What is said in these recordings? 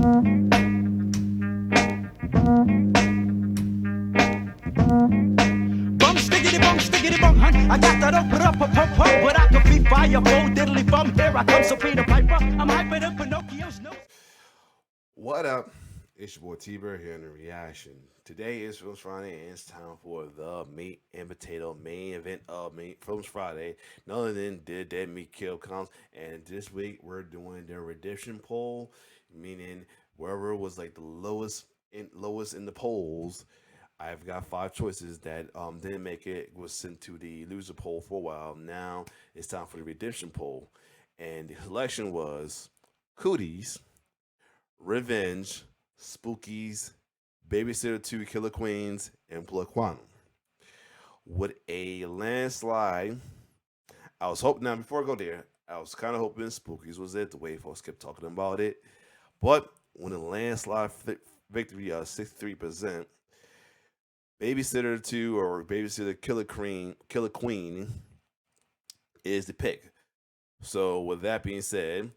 Stiggity bum, hun. I got that up, but I can be fire, full diddly bum. Here I come, so Peter Piper. I'm hyping up Pinocchio's nose. What up? It's your boy T-Bird here in the reaction. Today is Films Friday, and it's time for the meat and potato main event of Films Friday. None other than Did Dead Meat Kill Counts. And this week we're doing the redemption poll, meaning wherever was like the lowest in the polls. I've got 5 choices that didn't make it, was sent to the loser poll for a while. Now it's time for the redemption poll, and the selection was Cooties, Revenge, Spookies, Babysitter 2, Killer Queens, and Blood Quantum. With a landslide, I was hoping, now before I go there, I was kind of hoping Spookies was it, the way folks kept talking about it. But when a landslide victory of 63%, Babysitter 2 or Babysitter Killer Queen is the pick. So with that being said,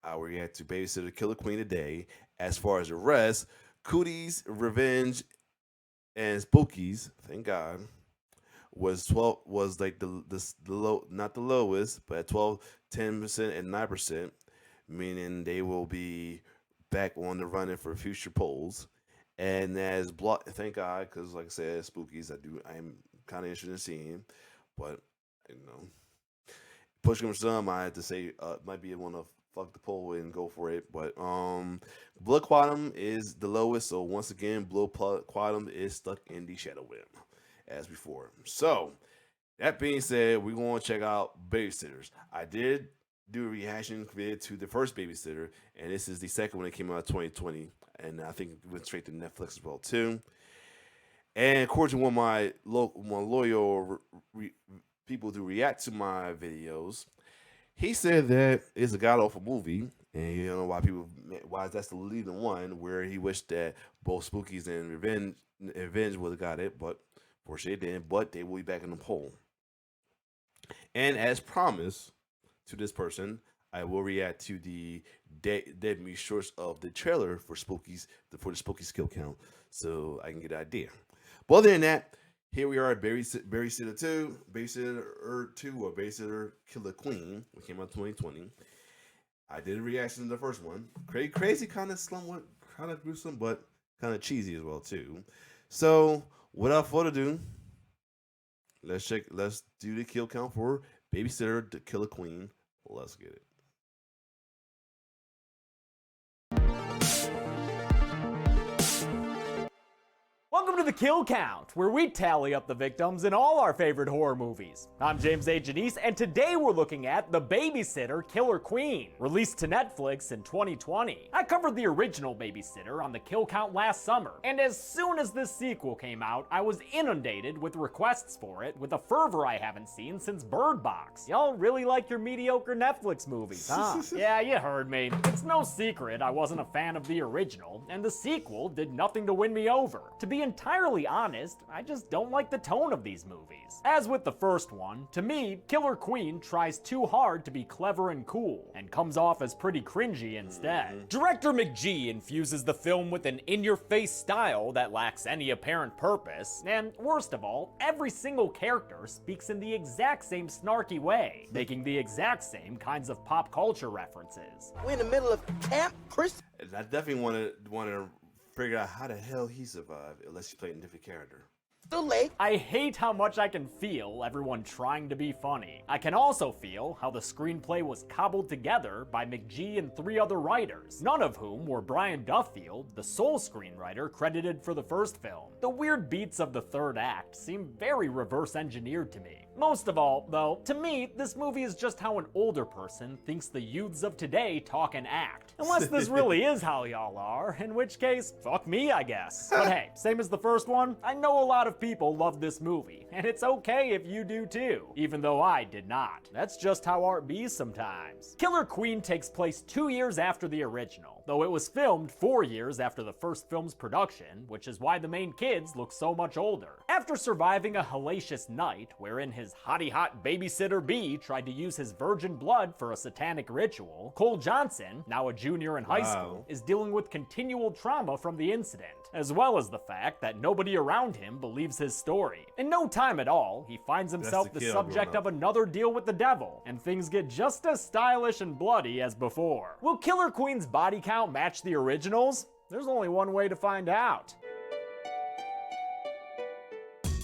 I will react to Babysitter Killer Queen today. As far as the rest, Cooties, Revenge, and Spookies, thank God, was like the low, not the lowest, but at 12, 10%, and 9%, meaning they will be back on the running for future polls. And as block, thank God, because like I said, Spookies, I am kind of interested in seeing, but you know, push comes to some, I had to say might be one to fuck the poll and go for it. But Blood Quantum is the lowest, so once again, Blood Quantum is stuck in the Shadow Rim as before. So that being said, we're going to check out Babysitters. I did do a reaction video to the first Babysitter, and this is the second one that came out in 2020, and I think it went straight to Netflix as well too. And according to one of my loyal people who react to my videos, he said that it's a god awful movie, and you know why that's the leading one, where he wished that both Spookies and Revenge would have got it, but fortunately they didn't. But they will be back in the poll. And as promised to this person, I will react to the dead meat shorts of the trailer for Spookies, for the Spooky skill count, so I can get an idea. But other than that, here we are at Babysitter 2, Babysitter 2 or Babysitter Killer Queen, which came out 2020. I did a reaction to the first one. Crazy, kind of somewhat, kind of gruesome, but kind of cheesy as well too. So without further ado, let's do the kill count for Babysitter the Killer Queen. Let's get it. Welcome to the Kill Count, where we tally up the victims in all our favorite horror movies. I'm James A. Janice, and today we're looking at The Babysitter Killer Queen, released to Netflix in 2020. I covered the original Babysitter on the Kill Count last summer, and as soon as this sequel came out, I was inundated with requests for it with a fervor I haven't seen since Bird Box. Y'all really like your mediocre Netflix movies, huh? Yeah, you heard me. It's no secret I wasn't a fan of the original, and the sequel did nothing to win me over. To be entirely honest, I just don't like the tone of these movies. As with the first one, to me, Killer Queen tries too hard to be clever and cool, and comes off as pretty cringy instead. Director McG infuses the film with an in-your-face style that lacks any apparent purpose, and worst of all, every single character speaks in the exact same snarky way, making the exact same kinds of pop culture references. We're in the middle of Camp Chris. I definitely want to figure out how the hell he survived unless he played a different character. Too late. I hate how much I can feel everyone trying to be funny. I can also feel how the screenplay was cobbled together by McG and 3 other writers, none of whom were Brian Duffield, the sole screenwriter credited for the first film. The weird beats of the third act seem very reverse engineered to me. Most of all, though, to me, this movie is just how an older person thinks the youths of today talk and act. Unless this really is how y'all are, in which case, fuck me, I guess. But hey, same as the first one, I know a lot of people love this movie, and it's okay if you do too, even though I did not. That's just how art be sometimes. Killer Queen takes place 2 years after the original, original, though it was filmed 4 years after the first film's production, which is why the main kids look so much older. After surviving a hellacious night wherein his hottie-hot babysitter B tried to use his virgin blood for a satanic ritual, Cole Johnson, now a junior in high school, is dealing with continual trauma from the incident, as well as the fact that nobody around him believes his story. In no time at all, he finds himself the subject of another deal with the devil, and things get just as stylish and bloody as before. Will Killer Queen's body count match the originals? There's only one way to find out.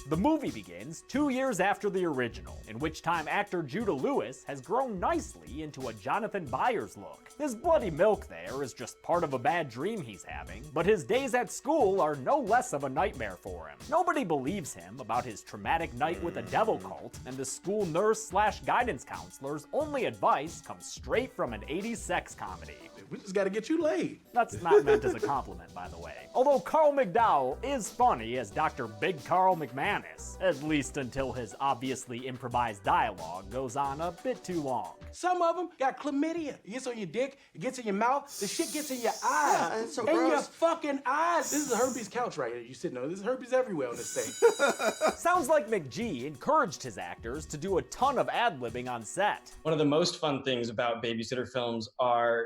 The movie begins 2 years after the original, in which time actor Judah Lewis has grown nicely into a Jonathan Byers look. His bloody milk there is just part of a bad dream he's having, but his days at school are no less of a nightmare for him. Nobody believes him about his traumatic night with a devil cult, and the school nurse/guidance counselor's only advice comes straight from an 80s sex comedy. We just gotta get you laid. That's not meant as a compliment, by the way. Although Carl McDowell is funny as Dr. Big Carl McManus, at least until his obviously improvised dialogue goes on a bit too long. Some of them got chlamydia. It gets on your dick, it gets in your mouth, the shit gets in your eyes. Yeah, it's so in your gross. fucking eyes. This is a herpes couch right here you sitting on. There's herpes everywhere on this thing. Sounds like McGee encouraged his actors to do a ton of ad-libbing on set. One of the most fun things about babysitter films are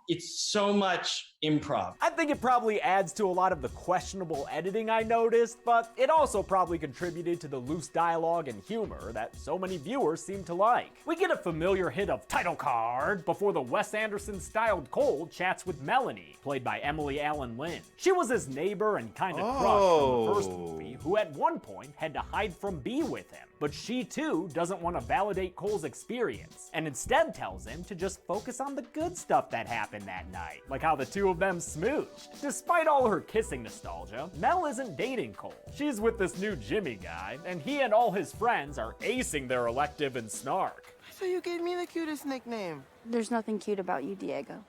it's so much improv. I think it probably adds to a lot of the questionable editing I noticed, but it also probably contributed to the loose dialogue and humor that so many viewers seem to like. We get a familiar hit of title card before the Wes Anderson-styled Cole chats with Melanie, played by Emily Allen Lynn. She was his neighbor and kind of crush from the first movie, who at one point had to hide from B with him. But she too doesn't want to validate Cole's experience, and instead tells him to just focus on the good stuff that happened that night, like how the two of them smooched. Despite all her kissing nostalgia, Mel isn't dating Cole. She's with this new Jimmy guy, and he and all his friends are acing their elective in snark. I thought you gave me the cutest nickname. There's nothing cute about you, Diego.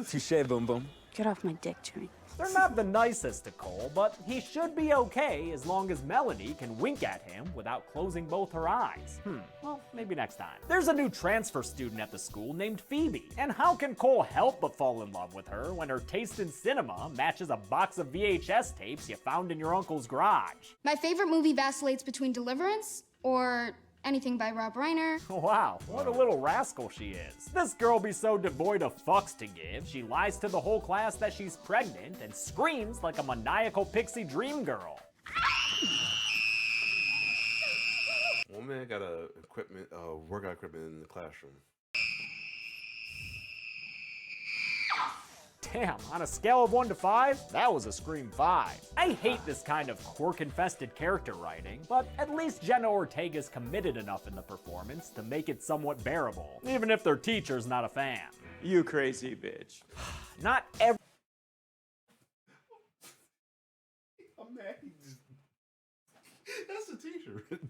Touche, boom boom. Get off my dick, Jimmy. They're not the nicest to Cole, but he should be okay as long as Melanie can wink at him without closing both her eyes. Well, maybe next time. There's a new transfer student at the school named Phoebe, and how can Cole help but fall in love with her when her taste in cinema matches a box of VHS tapes you found in your uncle's garage? My favorite movie vacillates between Deliverance or anything by Rob Reiner. Wow, what a little rascal she is. This girl be so devoid of fucks to give, she lies to the whole class that she's pregnant and screams like a maniacal pixie dream girl. One man got workout equipment in the classroom. Damn, on a scale of 1 to 5, that was a scream 5. I hate this kind of quirk-infested character writing, but at least Jenna Ortega's committed enough in the performance to make it somewhat bearable, even if their teacher's not a fan. You crazy bitch. Not every I'm mad. That's a t-shirt.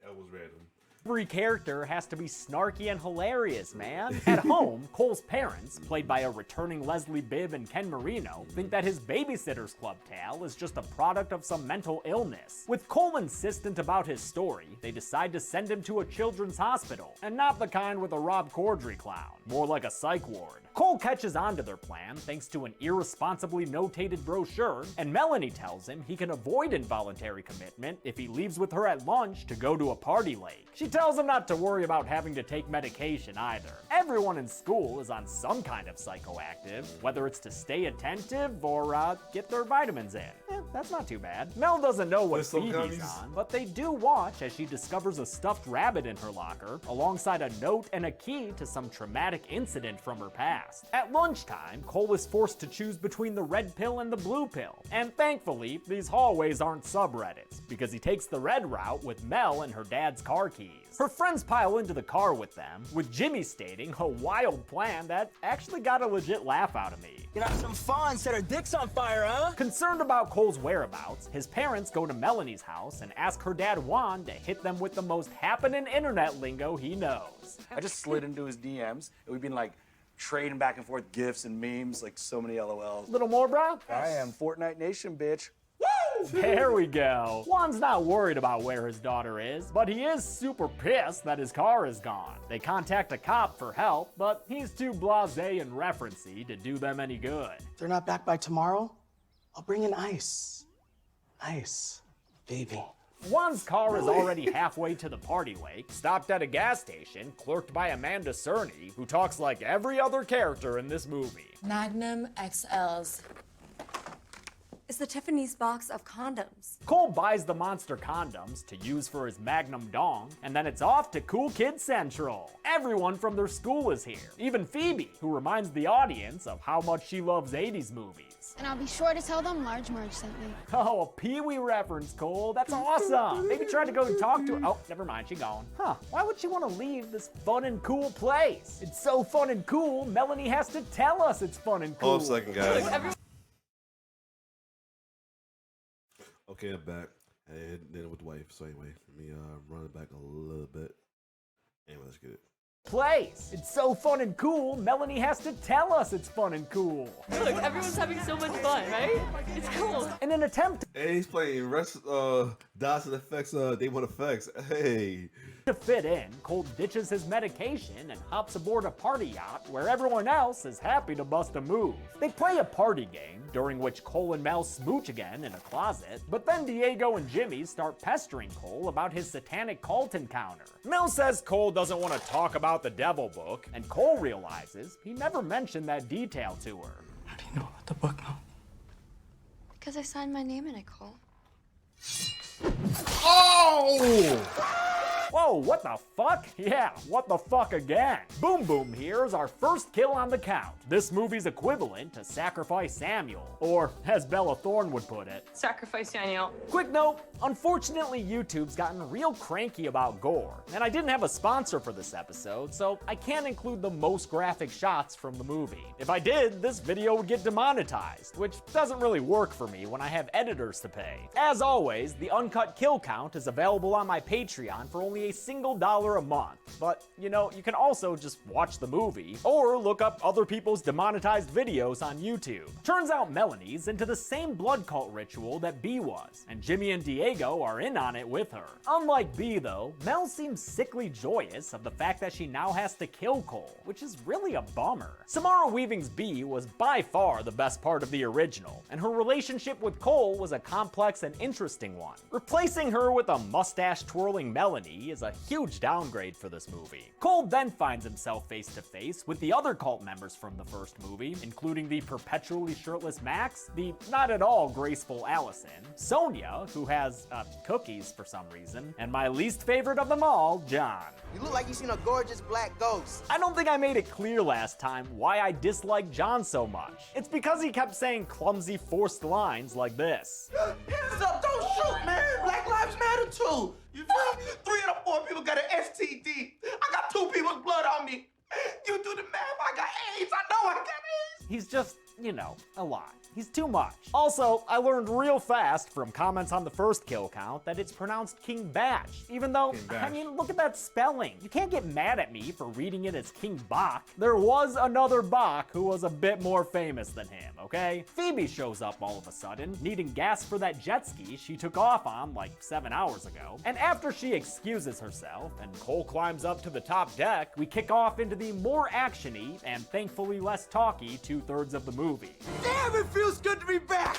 That was random. Every character has to be snarky and hilarious, man. At home, Cole's parents, played by a returning Leslie Bibb and Ken Marino, think that his Babysitter's Club tale is just a product of some mental illness. With Cole insistent about his story, they decide to send him to a children's hospital, and not the kind with a Rob Corddry clown, more like a psych ward. Cole catches on to their plan thanks to an irresponsibly notated brochure, and Melanie tells him he can avoid involuntary commitment if he leaves with her at lunch to go to a party lake. She tells him not to worry about having to take medication either. Everyone in school is on some kind of psychoactive, whether it's to stay attentive or get their vitamins in. That's not too bad. Mel doesn't know what Phoebe's on, but they do watch as she discovers a stuffed rabbit in her locker, alongside a note and a key to some traumatic incident from her past. At lunchtime, Cole is forced to choose between the red pill and the blue pill, and thankfully, these hallways aren't subreddits, because he takes the red route with Mel and her dad's car keys. Her friends pile into the car with them, with Jimmy stating a wild plan that actually got a legit laugh out of me. Get out some fun, set our dicks on fire, huh? Concerned about Cole's whereabouts, his parents go to Melanie's house and ask her dad Juan to hit them with the most happening internet lingo he knows. I just slid into his DMs, and we've been like trading back and forth gifs and memes, like so many LOLs. Little more, bro? I am Fortnite Nation, bitch. Woo! There we go. Juan's not worried about where his daughter is, but he is super pissed that his car is gone. They contact a cop for help, but he's too blasé and referencey to do them any good. If they're not back by tomorrow, I'll bring in ice. Ice, baby. Juan's car is already halfway to the party wake, stopped at a gas station, clerked by Amanda Cerny, who talks like every other character in this movie. Magnum XLs. It's the Tiffany's box of condoms. Cole buys the monster condoms to use for his Magnum dong, and then it's off to Cool Kid Central. Everyone from their school is here, even Phoebe, who reminds the audience of how much she loves 80s movies. And I'll be sure to tell them Large Marge sent me. Oh, a Pee-wee reference, Cole. That's awesome. Maybe try to go and talk to her. Oh, never mind, she's gone. Huh, why would she want to leave this fun and cool place? It's so fun and cool, Melanie has to tell us it's fun and cool. Hold up a second, guys. Okay, I'm back. And then with the wife. So anyway, let me run it back a little bit. Anyway, let's get it. Place. It's so fun and cool, Melanie has to tell us it's fun and cool. Look, everyone's having so much fun, right? It's cool. In an attempt Hey, he's playing Dawson Effects, Day One Effects. Hey. to fit in, Cole ditches his medication and hops aboard a party yacht where everyone else is happy to bust a move. They play a party game, during which Cole and Mel smooch again in a closet, but then Diego and Jimmy start pestering Cole about his satanic cult encounter. Mel says Cole doesn't want to talk about the devil book, and Cole realizes he never mentioned that detail to her. How do you know about the book, Mel? Because I signed my name in it, Cole. Oh! Whoa, what the fuck? Yeah, what the fuck again? Boom Boom here is our first kill on the count. This movie's equivalent to Sacrifice Samuel, or as Bella Thorne would put it, Sacrifice Daniel. Quick note, unfortunately YouTube's gotten real cranky about gore, and I didn't have a sponsor for this episode, so I can't include the most graphic shots from the movie. If I did, this video would get demonetized, which doesn't really work for me when I have editors to pay. As always, the uncut kill count is available on my Patreon for only a single $1 a month, but you know, you can also just watch the movie, or look up other people's demonetized videos on YouTube. Turns out Melanie's into the same blood cult ritual that B was, and Jimmy and Diego are in on it with her. Unlike B though, Mel seems sickly joyous of the fact that she now has to kill Cole, which is really a bummer. Samara Weaving's B was by far the best part of the original, and her relationship with Cole was a complex and interesting one. Replacing her with a mustache-twirling Melanie is a huge downgrade for this movie. Cole then finds himself face to face with the other cult members from the first movie, including the perpetually shirtless Max, the not at all graceful Allison, Sonia, who has cookies for some reason, and my least favorite of them all, John. You look like you seen a gorgeous black ghost. I don't think I made it clear last time why I dislike John so much. It's because he kept saying clumsy, forced lines like this. Hands up, don't shoot, man. Black lives matter too. You feel me? 3 of the 4 people got an STD. I got 2 people's blood on me. You do the math, I got AIDS. I know I got AIDS. He's just, you know, a lot. He's too much. Also, I learned real fast from comments on the first kill count that it's pronounced King Batch, even though, I mean, look at that spelling. You can't get mad at me for reading it as King Bach. There was another Bach who was a bit more famous than him, okay? Phoebe shows up all of a sudden, needing gas for that jet ski she took off on like 7 hours ago. And after she excuses herself and Cole climbs up to the top deck, we kick off into the more action-y and thankfully less talky 2/3 of the movie. Damn, it feels good to be back.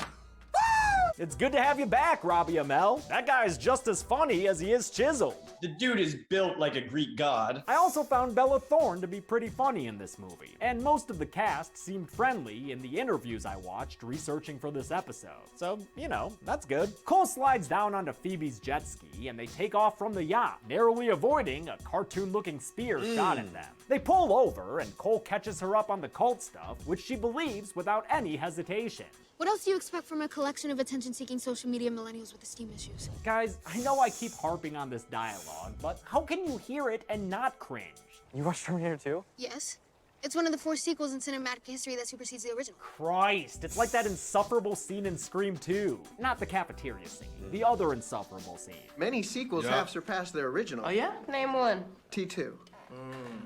It's good to have you back, Robbie Amell. That guy's just as funny as he is chiseled. The dude is built like a Greek god. I also found Bella Thorne to be pretty funny in this movie, and most of the cast seemed friendly in the interviews I watched researching for this episode. So, you know, that's good. Cole slides down onto Phoebe's jet ski and they take off from the yacht, narrowly avoiding a cartoon-looking spear shot at them. They pull over and Cole catches her up on the cult stuff, which she believes without any hesitation. What else do you expect from a collection of attention-seeking social media millennials with esteem issues? Guys, I know I keep harping on this dialogue, but how can you hear it and not cringe? You watched Terminator 2? Yes. It's one of the 4 sequels in cinematic history that supersedes the original. Christ, it's like that insufferable scene in Scream 2. Not the cafeteria scene, the other insufferable scene. Many sequels have surpassed their original. Oh yeah? Name one. T2.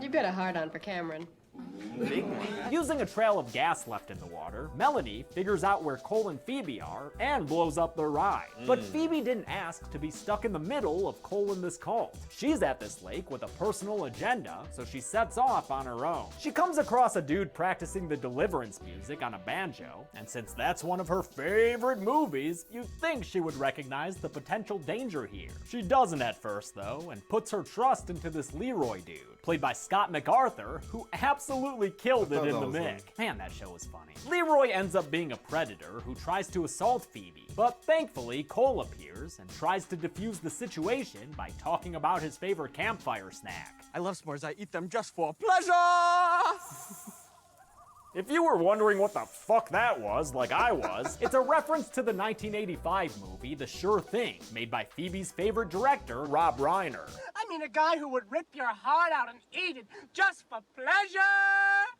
You got a hard on for Cameron. Using a trail of gas left in the water, Melanie figures out where Cole and Phoebe are and blows up their ride. But Phoebe didn't ask to be stuck in the middle of Cole and this cult. She's at this lake with a personal agenda, so she sets off on her own. She comes across a dude practicing the Deliverance music on a banjo, and since that's one of her favorite movies, you'd think she would recognize the potential danger here. She doesn't at first though, and puts her trust into this Leroy dude, played by Scott MacArthur, who absolutely killed it in the mix. Man, that show was funny. Leroy ends up being a predator who tries to assault Phoebe, but thankfully Cole appears and tries to defuse the situation by talking about his favorite campfire snack. I love s'mores. I eat them just for pleasure! If you were wondering what the fuck that was, like I was, it's a reference to the 1985 movie The Sure Thing, made by Phoebe's favorite director, Rob Reiner. I mean a guy who would rip your heart out and eat it just for pleasure!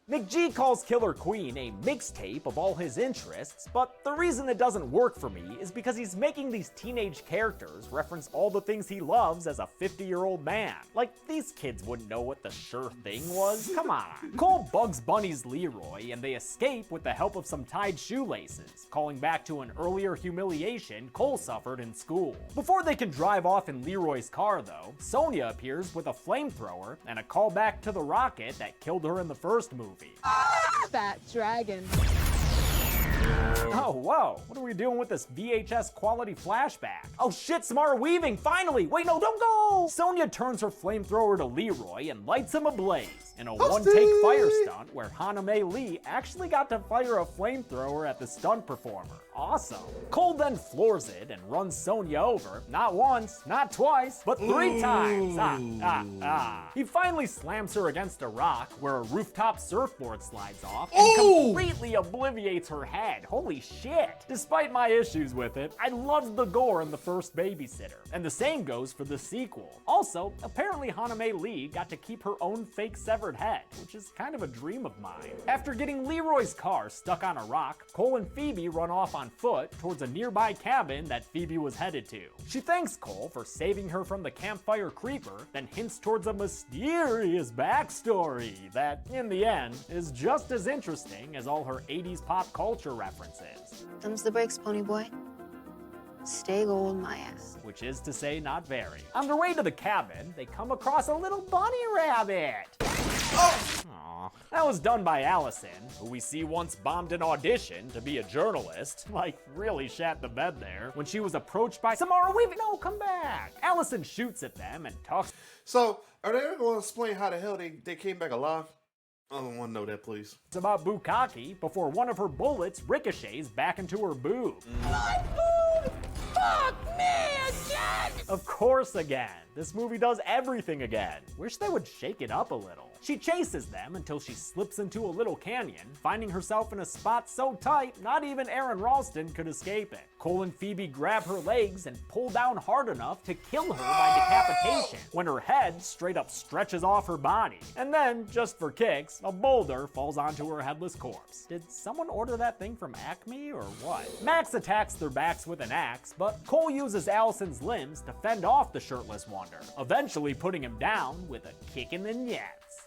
McG calls Killer Queen a mixtape of all his interests, but the reason it doesn't work for me is because he's making these teenage characters reference all the things he loves as a 50-year-old man. Like, these kids wouldn't know what The Sure Thing was. Come on. Cole Bugs Bunny's Leroy, and they escape with the help of some tied shoelaces, calling back to an earlier humiliation Cole suffered in school. Before they can drive off in Leroy's car, though, Sonia appears with a flamethrower and a callback to the rocket that killed her in the first movie. Fat dragon. Oh, whoa, what are we doing with this VHS quality flashback? Oh shit, Samara Weaving, finally! Wait, no, don't go! Sonia turns her flamethrower to Leroy and lights him ablaze in a one-take fire stunt where Hana-Mae Lee actually got to fire a flamethrower at the stunt performer. Awesome. Cole then floors it and runs Sonia over, not once, not twice, but 3 times. He finally slams her against a rock where a rooftop surfboard slides off and completely obliviates her head. Holy shit. Despite my issues with it, I loved the gore in the first Babysitter, and the same goes for the sequel. Also, apparently Hana-Mae Lee got to keep her own fake severed head, which is kind of a dream of mine. After getting Leroy's car stuck on a rock, Cole and Phoebe run off on foot towards a nearby cabin that Phoebe was headed to. She thanks Cole for saving her from the campfire creeper, then hints towards a mysterious backstory that, in the end, is just as interesting as all her 80s pop culture references. Thumbs the brakes, pony boy. Stay gold, my ass. Which is to say, not very. On their way to the cabin, they come across a little bunny rabbit. Aww. That was done by Allison, who we see once bombed an audition to be a journalist, like really shat the bed there, when she was approached by Samara Weaving. No, come back. Allison shoots at them and talks. So, are they ever going to explain how the hell they came back alive? I don't want to know that, please. It's about Bukkake before one of her bullets ricochets back into her boob. My boob! Fuck me again! Of course again. This movie does everything again. Wish they would shake it up a little. She chases them until she slips into a little canyon, finding herself in a spot so tight not even Aaron Ralston could escape it. Cole and Phoebe grab her legs and pull down hard enough to kill her by decapitation, when her head straight up stretches off her body. And then, just for kicks, a boulder falls onto her headless corpse. Did someone order that thing from Acme or what? Max attacks their backs with an axe, but Cole uses Allison's limbs to fend off the shirtless wonder, eventually putting him down with a kick in the nuts.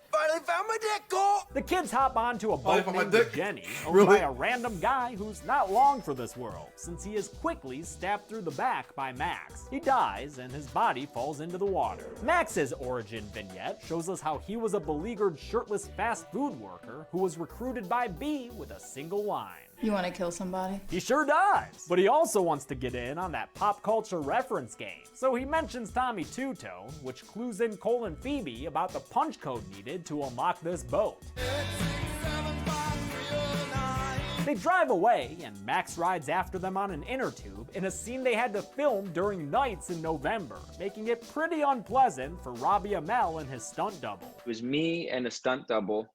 Finally found my dick, Cole! The kids hop onto a boat named Jenny, owned Really? by a random guy who's not long for this world, since he is quickly stabbed through the back by Max. He dies, and his body falls into the water. Max's origin vignette shows us how he was a beleaguered, shirtless fast food worker who was recruited by B with a single line. You want to kill somebody? He sure does! But he also wants to get in on that pop culture reference game. So he mentions Tommy Two-Tone, which clues in Cole and Phoebe about the punch code needed to unlock this boat. They drive away, and Max rides after them on an inner tube in a scene they had to film during nights in November, making it pretty unpleasant for Robbie Amell and his stunt double. It was me and a stunt double.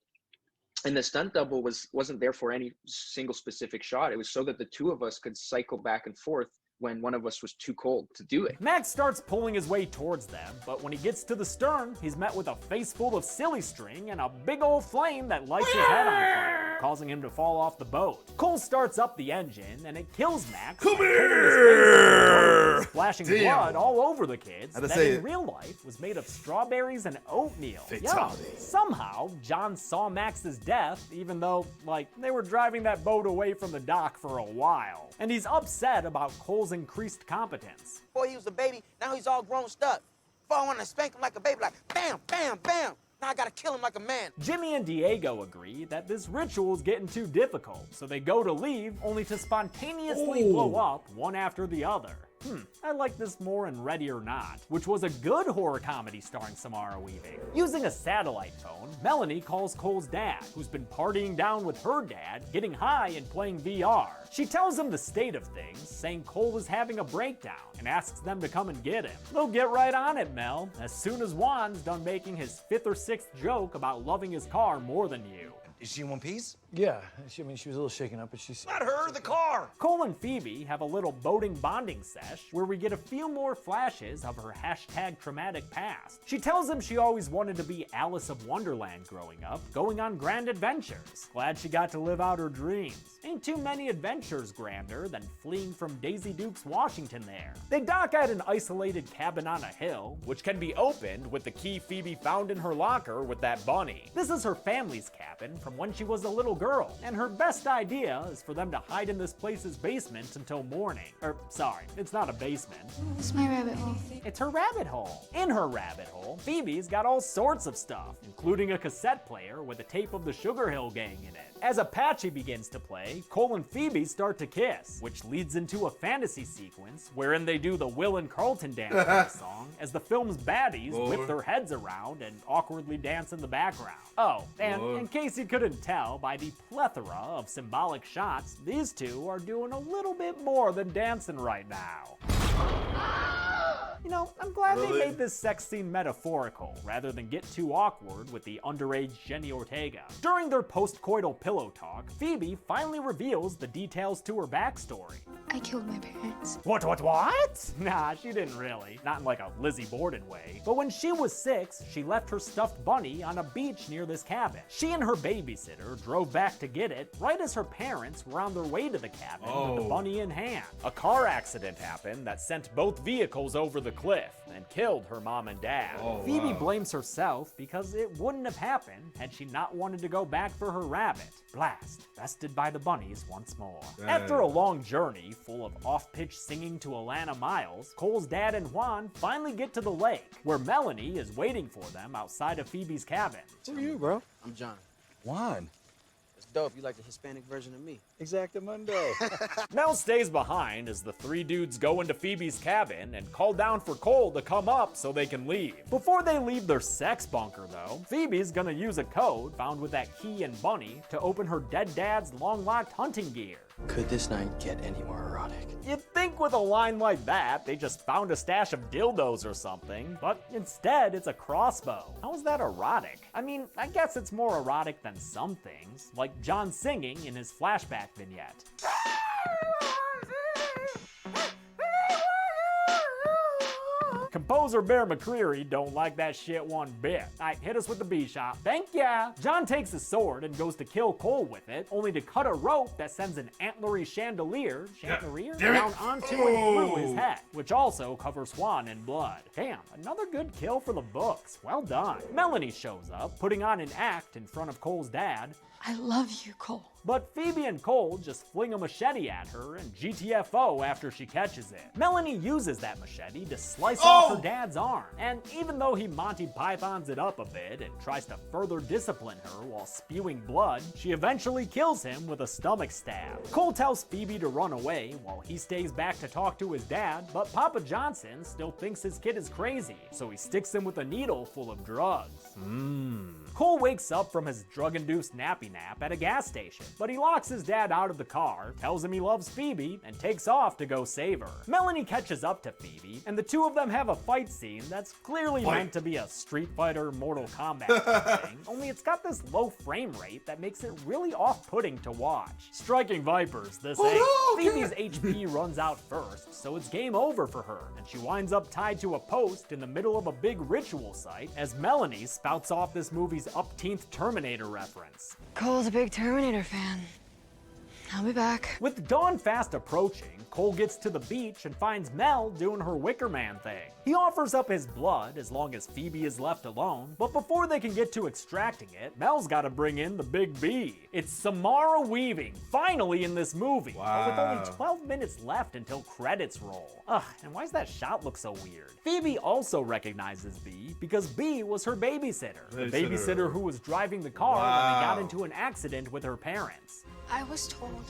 And the stunt double wasn't there for any single specific shot. It was so that the two of us could cycle back and forth when one of us was too cold to do it. Max starts pulling his way towards them, but when he gets to the stern, he's met with a face full of silly string and a big old flame that lights his head on fire, causing him to fall off the boat. Cole starts up the engine, and it kills Max. Come here! Brrr. splashing Damn. blood all over the kids Had to that say in it. real life was made of strawberries and oatmeal. Fatality. Yo, somehow, John saw Max's death, even though, like, they were driving that boat away from the dock for a while. And he's upset about Cole's increased competence. Before he was a baby, now he's all grown up. Before I want to spank him like a baby, like bam, bam, bam. Now I gotta kill him like a man. Jimmy and Diego agree that this ritual is getting too difficult, so they go to leave only to spontaneously blow up one after the other. I like this more in Ready or Not, which was a good horror comedy starring Samara Weaving. Using a satellite phone, Melanie calls Cole's dad, who's been partying down with her dad, getting high and playing VR. She tells him the state of things, saying Cole is having a breakdown, and asks them to come and get him. They'll get right on it, Mel, as soon as Juan's done making his 5th or 6th joke about loving his car more than you. Is she in one piece? Yeah, she was a little shaken up, but she's... Not her, the car. Cole and Phoebe have a little boating bonding sesh where we get a few more flashes of her #traumatic past. She tells him she always wanted to be Alice of Wonderland growing up, going on grand adventures. Glad she got to live out her dreams. Ain't too many adventures grander than fleeing from Daisy Dukes, Washington there. They dock at an isolated cabin on a hill, which can be opened with the key Phoebe found in her locker with that bunny. This is her family's cabin from when she was a little girl, and her best idea is for them to hide in this place's basement until morning. Sorry, it's not a basement. It's my rabbit hole. It's her rabbit hole. In her rabbit hole, Phoebe's got all sorts of stuff, including a cassette player with a tape of the Sugar Hill Gang in it. As Apache begins to play, Cole and Phoebe start to kiss, which leads into a fantasy sequence wherein they do the Will and Carlton dance to the song as the film's baddies whip their heads around and awkwardly dance in the background. Oh, and in case you couldn't tell by the plethora of symbolic shots, these two are doing a little bit more than dancing right now. You know, I'm glad they made this sex scene metaphorical, rather than get too awkward with the underage Jenny Ortega. During their post-coital pillow talk, Phoebe finally reveals the details to her backstory. I killed my parents. What? Nah, she didn't really. Not in like a Lizzie Borden way. But when she was 6, she left her stuffed bunny on a beach near this cabin. She and her babysitter drove back to get it right as her parents were on their way to the cabin with the bunny in hand. A car accident happened that sent both vehicles over the cliff and killed her mom and dad. Phoebe blames herself because it wouldn't have happened had she not wanted to go back for her rabbit. Blast, bested by the bunnies once more. After a long journey full of off-pitch singing to Alana Miles, Cole's dad and Juan finally get to the lake, where Melanie is waiting for them outside of Phoebe's cabin. Who are you, bro? I'm John. Juan. It's dope. You like the Hispanic version of me. Exactamundo. Mel stays behind as the 3 dudes go into Phoebe's cabin and call down for Cole to come up so they can leave. Before they leave their sex bunker though, Phoebe's gonna use a code found with that key and bunny to open her dead dad's long-locked hunting gear. Could this night get any more erotic? You'd think with a line like that, they just found a stash of dildos or something, but instead it's a crossbow. How is that erotic? I mean, I guess it's more erotic than some things, like John singing in his flashback vignette. Composer Bear McCreary don't like that shit one bit. Alright, hit us with the B-shot. Thank ya! John takes his sword and goes to kill Cole with it, only to cut a rope that sends an antlery chandelier down onto and through his head, which also covers Juan in blood. Damn, another good kill for the books. Well done. Melanie shows up, putting on an act in front of Cole's dad. I love you, Cole. But Phoebe and Cole just fling a machete at her and GTFO after she catches it. Melanie uses that machete to slice off her dad's arm, and even though he Monty Pythons it up a bit and tries to further discipline her while spewing blood, she eventually kills him with a stomach stab. Cole tells Phoebe to run away while he stays back to talk to his dad, but Papa Johnson still thinks his kid is crazy, so he sticks him with a needle full of drugs. Cole wakes up from his drug-induced nappy nap at a gas station, but he locks his dad out of the car, tells him he loves Phoebe, and takes off to go save her. Melanie catches up to Phoebe, and the two of them have a fight scene that's clearly meant to be a Street Fighter Mortal Kombat thing, only it's got this low frame rate that makes it really off-putting to watch. Striking vipers, this ain't. Phoebe's HP runs out first, so it's game over for her, and she winds up tied to a post in the middle of a big ritual site as Melanie spouts off this movie's upteenth Terminator reference. Cole's a big Terminator fan. I'll be back. With dawn fast approaching, Cole gets to the beach and finds Mel doing her Wicker Man thing. He offers up his blood as long as Phoebe is left alone, but before they can get to extracting it, Mel's gotta bring in the big B. It's Samara Weaving, finally in this movie, but with only 12 minutes left until credits roll. Ugh, and why does that shot look so weird? Phoebe also recognizes B because B was her babysitter. The babysitter who was driving the car when they got into an accident with her parents. I was told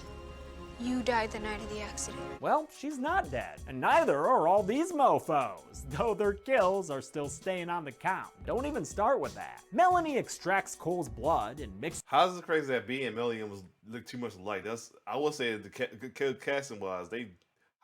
you died the night of the accident. Well, she's not dead, and neither are all these mofos, though their kills are still staying on the count. Don't even start with that. Melanie extracts Cole's blood and mixes. How's it crazy that B and Melanie look too much alike? I will say the casting wise,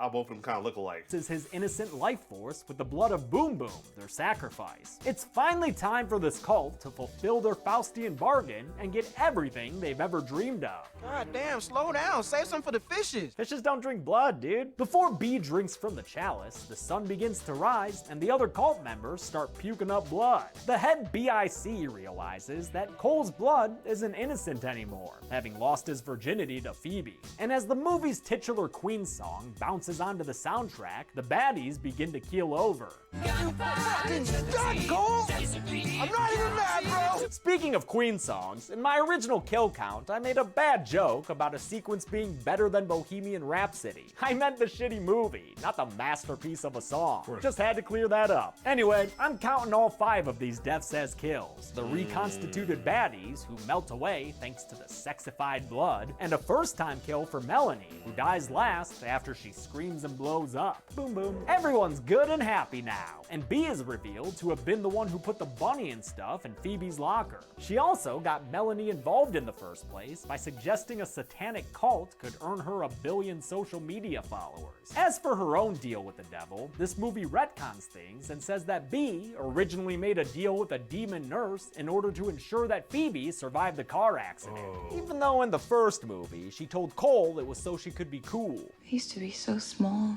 how both of them kind of look alike. Is his innocent life force with the blood of Boom Boom, their sacrifice. It's finally time for this cult to fulfill their Faustian bargain and get everything they've ever dreamed of. God damn, slow down. Save some for the fishes. Fishes don't drink blood, dude. Before B drinks from the chalice, the sun begins to rise and the other cult members start puking up blood. The head BIC realizes that Cole's blood isn't innocent anymore, having lost his virginity to Phoebe. And as the movie's titular Queen song bounces onto the soundtrack, the baddies begin to keel over. You fucking stuck, Cole! I'm not even mad, bro! Speaking of Queen songs, in my original kill count, I made a bad joke about a sequence being better than Bohemian Rhapsody. I meant the shitty movie, not the masterpiece of a song. Just had to clear that up. Anyway, I'm counting all 5 of these deaths as kills. The reconstituted baddies, who melt away thanks to the sexified blood, and a first-time kill for Melanie, who dies last after she screams and blows up. Boom boom. Everyone's good and happy now, and B is revealed to have been the one who put the bunny and stuff in Phoebe's locker. She also got Melanie involved in the first place by suggesting a satanic cult could earn her 1 billion social media followers. As for her own deal with the devil, this movie retcons things and says that B originally made a deal with a demon nurse in order to ensure that Phoebe survived the car accident. Even though in the first movie, she told Cole it was so she could be cool. I used to be so small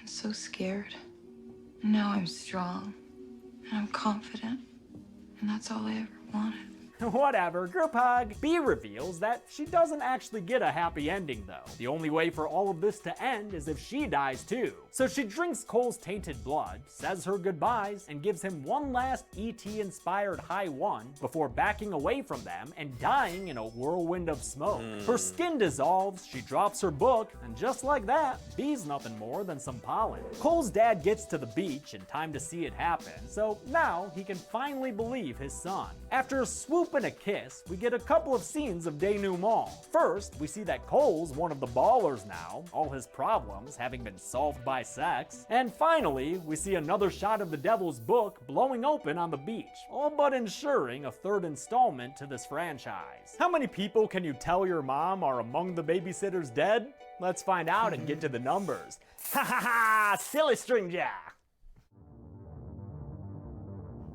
and so scared. And now I'm strong and I'm confident. And that's all I ever wanted. Whatever, group hug. B reveals that she doesn't actually get a happy ending though. The only way for all of this to end is if she dies too. So she drinks Cole's tainted blood, says her goodbyes, and gives him one last E.T. inspired high one before backing away from them and dying in a whirlwind of smoke. Her skin dissolves, she drops her book, and just like that, B's nothing more than some pollen. Cole's dad gets to the beach in time to see it happen, so now he can finally believe his son. After a swoop and a kiss, we get a couple of scenes of denouement. First, we see that Cole's one of the ballers now, all his problems having been solved by sex. And finally, we see another shot of the devil's book blowing open on the beach, all but ensuring a 3rd installment to this franchise. How many people can you tell your mom are among the babysitters dead? Let's find out and get to the numbers. Ha ha ha! Silly stranger!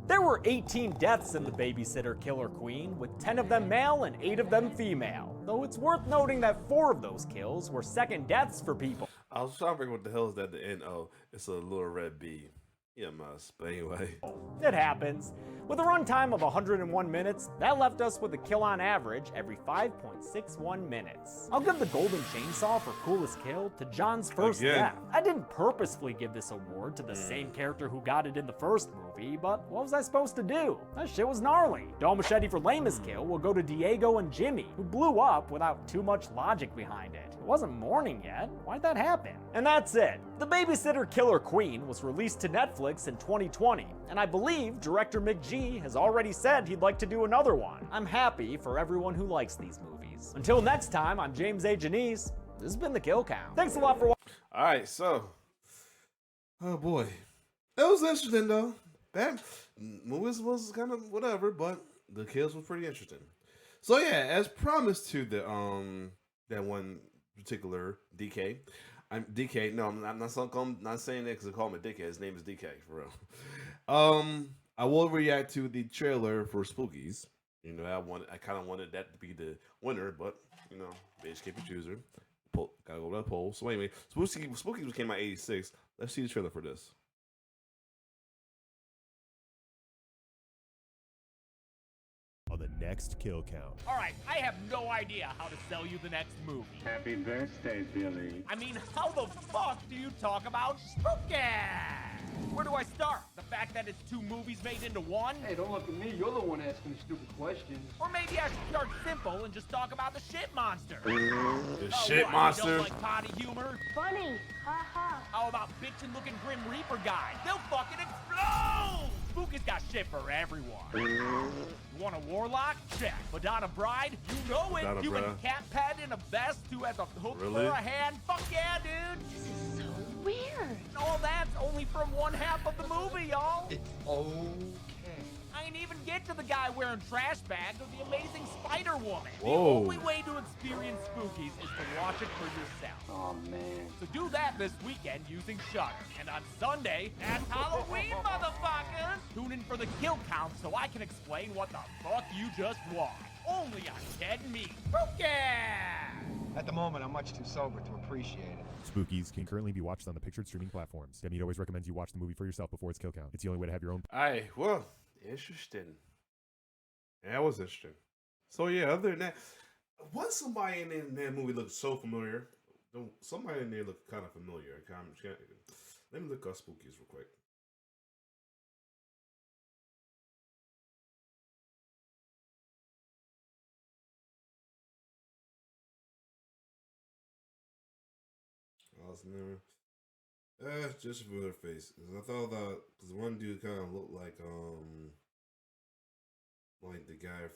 There were 18 deaths in the Babysitter Killer Queen, with 10 of them male and 8 of them female. Though it's worth noting that 4 of those kills were second deaths for people. I was trying to figure what the hell is that at the end. Oh, it's a little red bee. Yeah, must. But anyway. It happens. With a runtime of 101 minutes, that left us with a kill on average every 5.61 minutes. I'll give the Golden Chainsaw for coolest kill to John's first death. I didn't purposefully give this award to the same character who got it in the first movie, but what was I supposed to do? That shit was gnarly. Dome Machete for lamest kill will go to Diego and Jimmy, who blew up without too much logic behind it. It wasn't morning yet. Why'd that happen? And that's it. The Babysitter Killer Queen was released to Netflix in 2020, and I believe director McG has already said he'd like to do another one. I'm happy for everyone who likes these movies. Until next time, I'm James A. Janice. This has been The Kill Count. Thanks a lot for watching. All right, so, oh boy, that was interesting though. That movies was kind of whatever, but the kills was pretty interesting. So yeah, as promised to the that one particular DK. I'm DK. No, I'm not saying that because I call him a dickhead. His name is DK for real. I will react to the trailer for Spookies. You know, I kind of wanted that to be the winner, but you know, bitch keep a chooser. Gotta go to that poll. So anyway, Spookies came out '86. Let's see the trailer for this. the next kill count. All right, I have no idea how to sell you the next movie. Happy birthday, Billy. I mean, how the fuck do you talk about spooky? Where do I start? The fact that it's 2 movies made into one? Hey, don't look at me. You're the one asking the stupid questions. Or maybe I should start simple and just talk about the shit monster. The shit what, monster? You don't like potty humor? Funny. Ha ha. How about bitchin' looking Grim Reaper guys? They'll fucking explode! Spooky's got shit for everyone. You want a warlock? Check. Madonna Bride? You know it. Madonna Human Bride. cat pet in a vest who has a hook Really? for a hand? Fuck yeah, dude! This is so weird. And all that's only from one half of the movie, y'all. It's okay. I ain't even get to the guy wearing trash bags or the amazing Spider-Woman. The Whoa. only way to experience Spookies is to watch it for yourself. Oh, man. So do that this weekend using Shudder. And on Sunday, that's Halloween, motherfuckers! Tune in for the kill count so I can explain what the fuck you just watched. Only on Dead Meat. Spooky! At the moment, I'm much too sober to appreciate it. Spookies can currently be watched on the pictured streaming platforms. Dead Meat always recommends you watch the movie for yourself before its kill count. It's the only way to have your own. Alright, well, interesting. That was interesting. So yeah, other than that, what somebody in that movie looked so familiar? Somebody in there looked kind of familiar. Let me look up Spookies real quick. I was never. Just a familiar face. Cause I thought that because one dude kind of looked like the guy.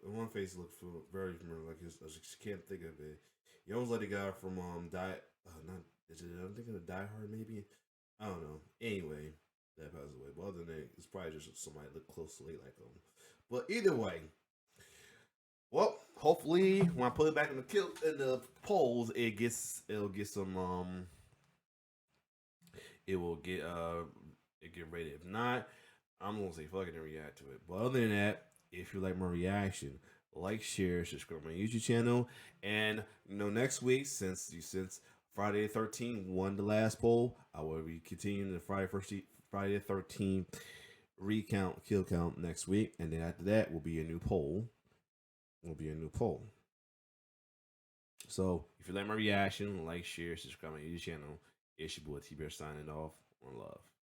One face looked very familiar. Like I just can't think of it. He almost like the guy from Die. Not is it? I'm thinking of Die Hard maybe. I don't know. Anyway, that passes away. But other than that, it's probably just somebody that look closely like him. But either way. Well, hopefully when I put it back in the polls, it'll get some it will get rated. If not, I'm gonna say fuck it and react to it. But other than that, if you like my reaction, like, share, subscribe to my YouTube channel, and next week since Friday the 13th won the last poll, I will be continuing the Friday the 13th kill count next week, and then after that will be a new poll. So if you like my reaction, like, share, subscribe to my YouTube channel. It's your boy T-Bear signing off. One love.